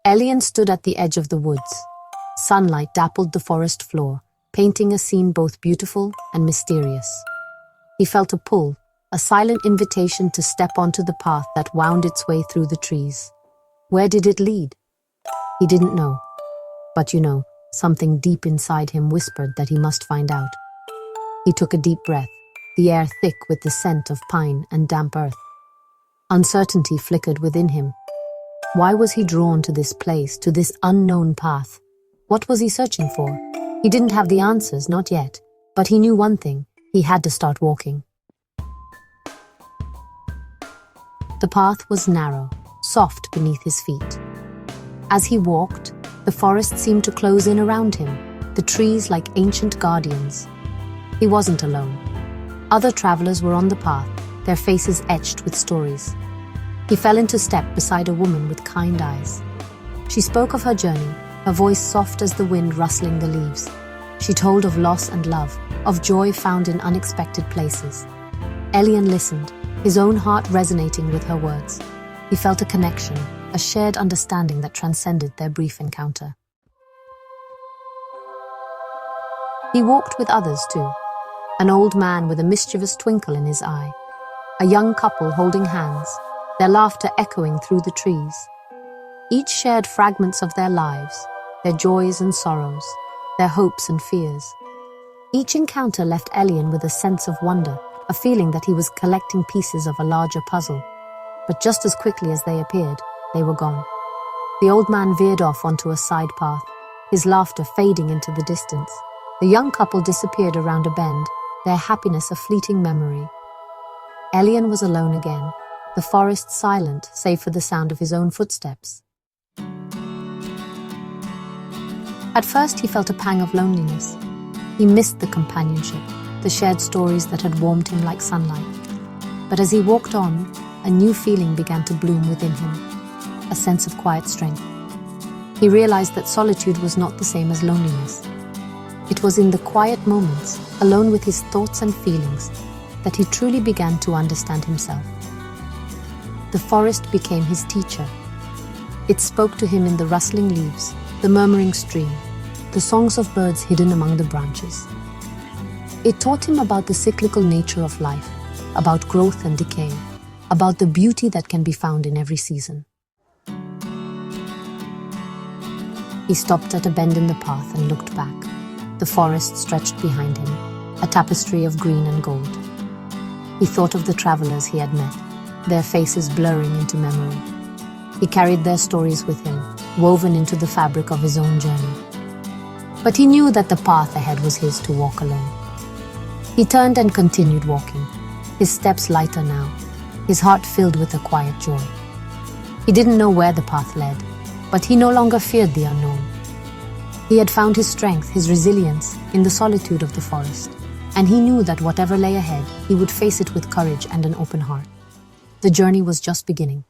Elian stood at the edge of the woods. Sunlight dappled the forest floor, painting a scene both beautiful and mysterious. He felt a pull, a silent invitation to step onto the path that wound its way through the trees. Where did it lead? He didn't know. But something deep inside him whispered that he must find out. He took a deep breath, the air thick with the scent of pine and damp earth. Uncertainty flickered within him. Why was he drawn to this place, to this unknown path? What was he searching for? He didn't have the answers, not yet. But he knew one thing: he had to start walking. The path was narrow, soft beneath his feet. As he walked, the forest seemed to close in around him, the trees like ancient guardians. He wasn't alone. Other travelers were on the path, their faces etched with stories. He fell into step beside a woman with kind eyes. She spoke of her journey, her voice soft as the wind rustling the leaves. She told of loss and love, of joy found in unexpected places. Elian listened, his own heart resonating with her words. He felt a connection, a shared understanding that transcended their brief encounter. He walked with others too. An old man with a mischievous twinkle in his eye. A young couple holding hands, their laughter echoing through the trees. Each shared fragments of their lives, their joys and sorrows, their hopes and fears. Each encounter left Elian with a sense of wonder, a feeling that he was collecting pieces of a larger puzzle. But just as quickly as they appeared, they were gone. The old man veered off onto a side path, his laughter fading into the distance. The young couple disappeared around a bend, their happiness a fleeting memory. Elian was alone again, the forest silent save for the sound of his own footsteps. At first he felt a pang of loneliness. He missed the companionship, the shared stories that had warmed him like sunlight. But as he walked on, a new feeling began to bloom within him, a sense of quiet strength. He realized that solitude was not the same as loneliness. It was in the quiet moments, alone with his thoughts and feelings, that he truly began to understand himself. The forest became his teacher. It spoke to him in the rustling leaves, the murmuring stream, the songs of birds hidden among the branches. It taught him about the cyclical nature of life, about growth and decay, about the beauty that can be found in every season. He stopped at a bend in the path and looked back. The forest stretched behind him, a tapestry of green and gold. He thought of the travelers he had met, their faces blurring into memory. He carried their stories with him, woven into the fabric of his own journey. But he knew that the path ahead was his to walk alone. He turned and continued walking, his steps lighter now, his heart filled with a quiet joy. He didn't know where the path led, but he no longer feared the unknown. He had found his strength, his resilience, in the solitude of the forest, and he knew that whatever lay ahead, he would face it with courage and an open heart. The journey was just beginning.